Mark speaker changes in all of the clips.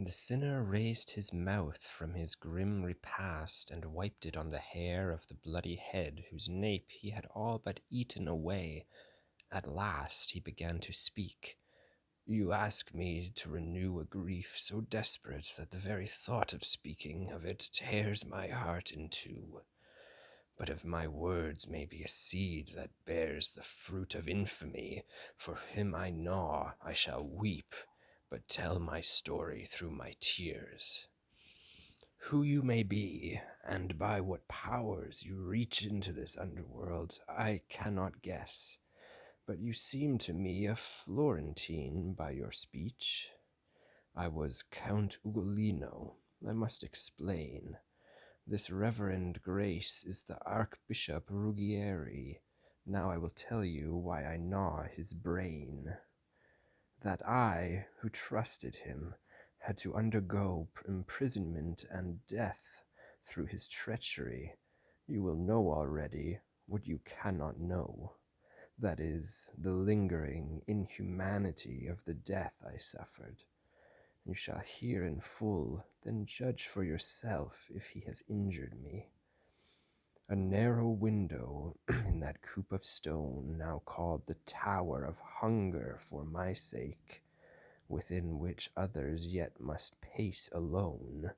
Speaker 1: The sinner raised his mouth from his grim repast, and wiped it on the hair of the bloody head, whose nape he had all but eaten away. At last he began to speak. "You ask me to renew a grief so desperate that the very thought of speaking of it tears my heart in two. But if my words may be a seed that bears the fruit of infamy, for him I gnaw, I shall weep, but tell my story through my tears. Who you may be, and by what powers you reach into this underworld, I cannot guess, but you seem to me a Florentine by your speech. I was Count Ugolino. I must explain. This reverend grace is the Archbishop Ruggieri. Now I will tell you why I gnaw his brain. That I, who trusted him, had to undergo imprisonment and death through his treachery, you will know already what you cannot know. That is, the lingering inhumanity of the death I suffered. You shall hear in full, then judge for yourself if he has injured me. A narrow window in that coop of stone, now called the Tower of Hunger for my sake, within which others yet must pace alone,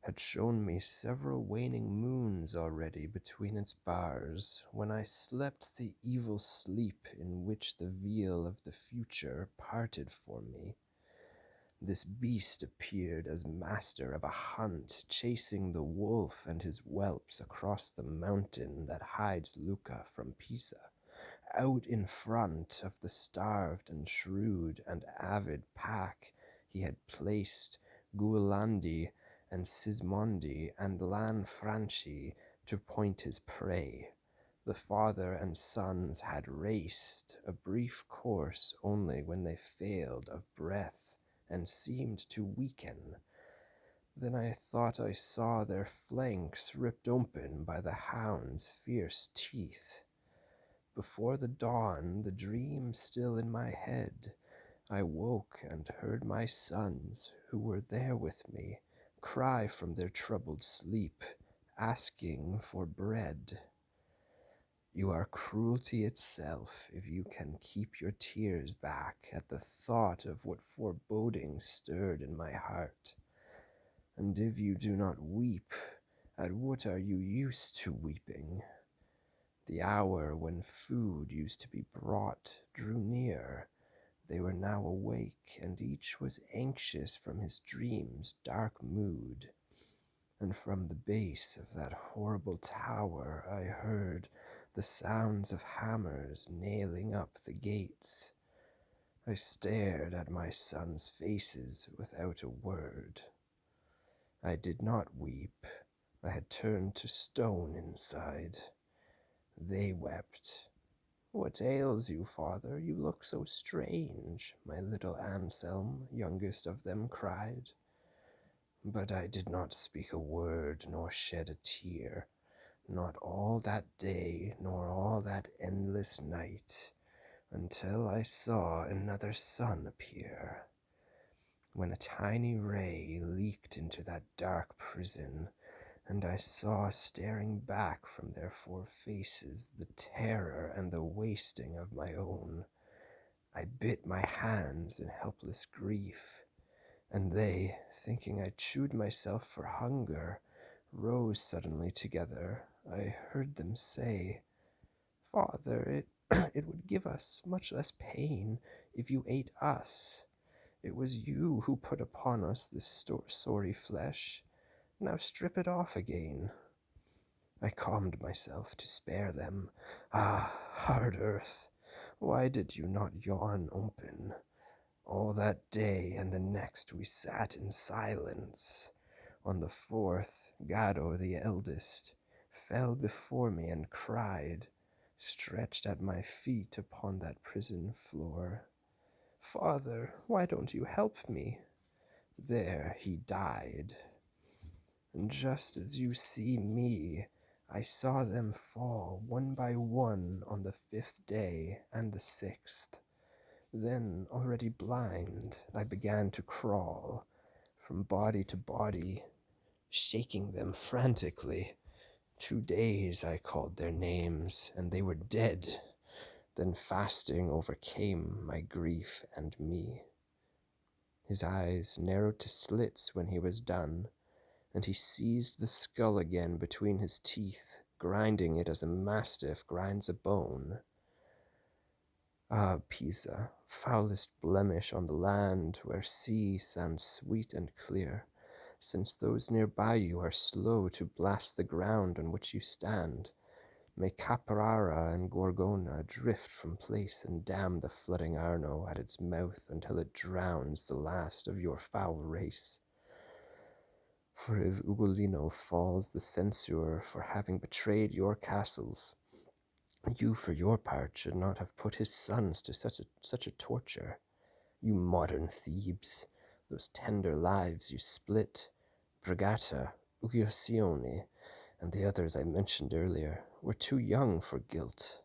Speaker 1: had shown me several waning moons already between its bars, when I slept the evil sleep in which the veil of the future parted for me. This beast appeared as master of a hunt, chasing the wolf and his whelps across the mountain that hides Lucca from Pisa. Out in front of the starved and shrewd and avid pack, he had placed Guilandi and Sismondi and Lanfranchi to point his prey. The father and sons had raced a brief course only when they failed of breath and seemed to weaken. Then I thought I saw their flanks ripped open by the hound's fierce teeth. Before the dawn, the dream still in my head, I woke and heard my sons, who were there with me, cry from their troubled sleep, asking for bread. You are cruelty itself if you can keep your tears back at the thought of what foreboding stirred in my heart. And if you do not weep, at what are you used to weeping? The hour when food used to be brought drew near. They were now awake, and each was anxious from his dream's dark mood. And from the base of that horrible tower I heard the sounds of hammers nailing up the gates. I stared at my sons' faces without a word. I did not weep. I had turned to stone inside. They wept. "What ails you, father? You look so strange," my little Anselm, youngest of them, cried. But I did not speak a word nor shed a tear, not all that day nor all that endless night, until I saw another sun appear. When a tiny ray leaked into that dark prison, and I saw staring back from their four faces the terror and the wasting of my own, I bit my hands in helpless grief, and they, thinking I chewed myself for hunger, rose suddenly together. I heard them say, "Father, it would give us much less pain if you ate us. It was you who put upon us this sorry flesh. Now strip it off again." I calmed myself to spare them. Ah, hard earth, why did you not yawn open? All that day and the next we sat in silence. On the fourth, Gado, the eldest, fell before me and cried, stretched at my feet upon that prison floor, "Father, why don't you help me?" There he died. And just as you see me, I saw them fall one by one on the fifth day and the sixth. Then, already blind, I began to crawl, from body to body, shaking them frantically. 2 days I called their names, and they were dead. Then fasting overcame my grief and me. His eyes narrowed to slits when he was done, and he seized the skull again between his teeth, grinding it as a mastiff grinds a bone. Ah, Pisa, foulest blemish on the land, where sea sounds sweet and clear, since those nearby you are slow to blast the ground on which you stand. May Caparara and Gorgona drift from place and dam the flooding Arno at its mouth until it drowns the last of your foul race. For if Ugolino falls the censure for having betrayed your castles, you, for your part, should not have put his sons to such a torture. You modern Thebes, those tender lives you split, Brigata, Ugiosione, and the others I mentioned earlier, were too young for guilt.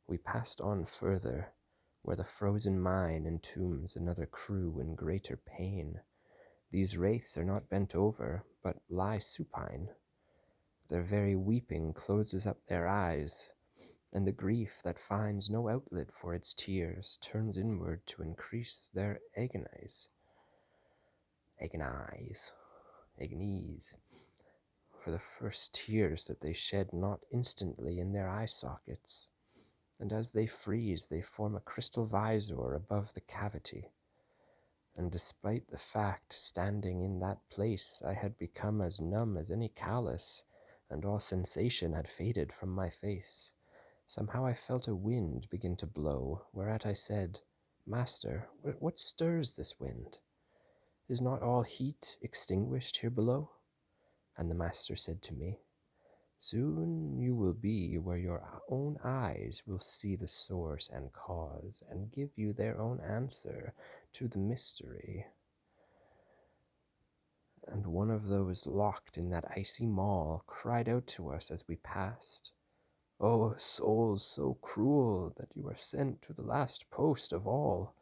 Speaker 1: We passed on further, where the frozen mine entombs another crew in greater pain. These wraiths are not bent over, but lie supine. Their very weeping closes up their eyes, and the grief that finds no outlet for its tears turns inward to increase their agonies. Agonize. For the first tears that they shed not instantly in their eye sockets, and as they freeze they form a crystal visor above the cavity. And despite the fact, standing in that place, I had become as numb as any callus, and all sensation had faded from my face. Somehow I felt a wind begin to blow, whereat I said, Master, what stirs this wind? Is not all heat extinguished here below? And the master said to me, Soon you will be where your own eyes will see the source and cause, and give you their own answer to the mystery. And one of those locked in that icy maw cried out to us as we passed, O souls so cruel that you are sent to the last post of all,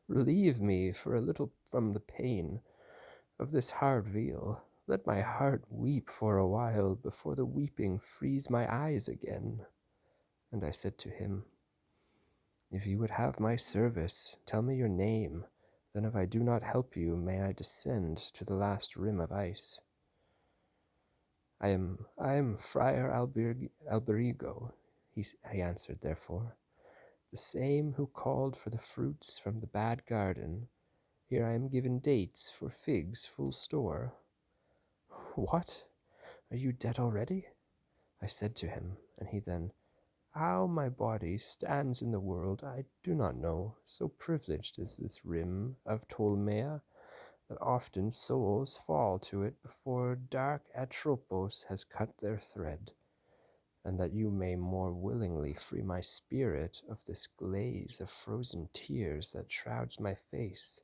Speaker 1: relieve me for a little from the pain of this hard veil. Let my heart weep for a while before the weeping frees my eyes again. And I said to him, If you would have my service, tell me your name. Then if I do not help you, may I descend to the last rim of ice. I am Friar Alberigo, he answered therefore, the same who called for the fruits from the bad garden. Here I am given dates for figs full store. What? Are you dead already? I said to him, and he then, How my body stands in the world I do not know, so privileged is this rim of Ptolemaea, that often souls fall to it before dark Atropos has cut their thread, and that you may more willingly free my spirit of this glaze of frozen tears that shrouds my face.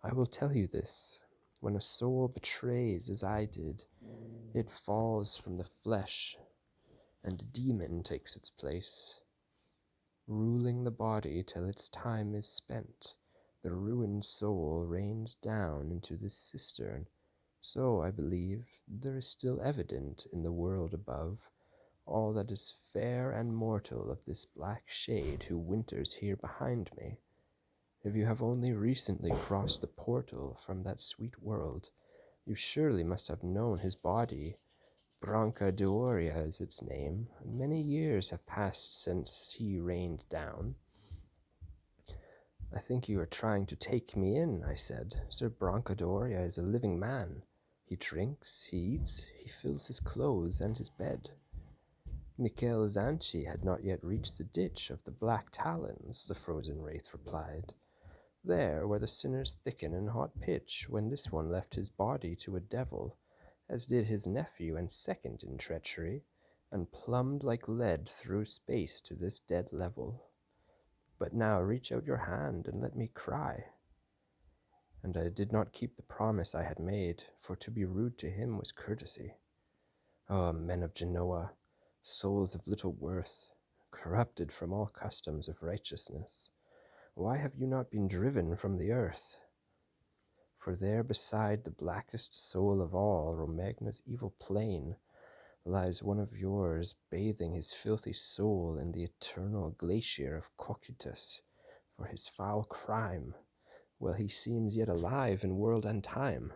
Speaker 1: I will tell you this, when a soul betrays as I did, it falls from the flesh, and a demon takes its place, ruling the body till its time is spent. The ruined soul rains down into this cistern. So, I believe, there is still evident in the world above all that is fair and mortal of this black shade who winters here behind me. If you have only recently crossed the portal from that sweet world, you surely must have known his body. Branca d'Oria is its name. Many years have passed since he rained down. I think you are trying to take me in, I said. Sir Branca d'Oria is a living man. He drinks, he eats, he fills his clothes and his bed. Michele Zanchi had not yet reached the ditch of the Black Talons, the frozen wraith replied. There, where the sinners thicken in hot pitch, when this one left his body to a devil, as did his nephew and second in treachery, and plumbed like lead through space to this dead level. But now reach out your hand and let me cry. And I did not keep the promise I had made, for to be rude to him was courtesy. Oh, men of Genoa, souls of little worth, corrupted from all customs of righteousness, why have you not been driven from the earth? For there beside the blackest soul of all, Romagna's evil plain, lies one of yours, bathing his filthy soul in the eternal glacier of Cocytus for his foul crime, while he seems yet alive in world and time.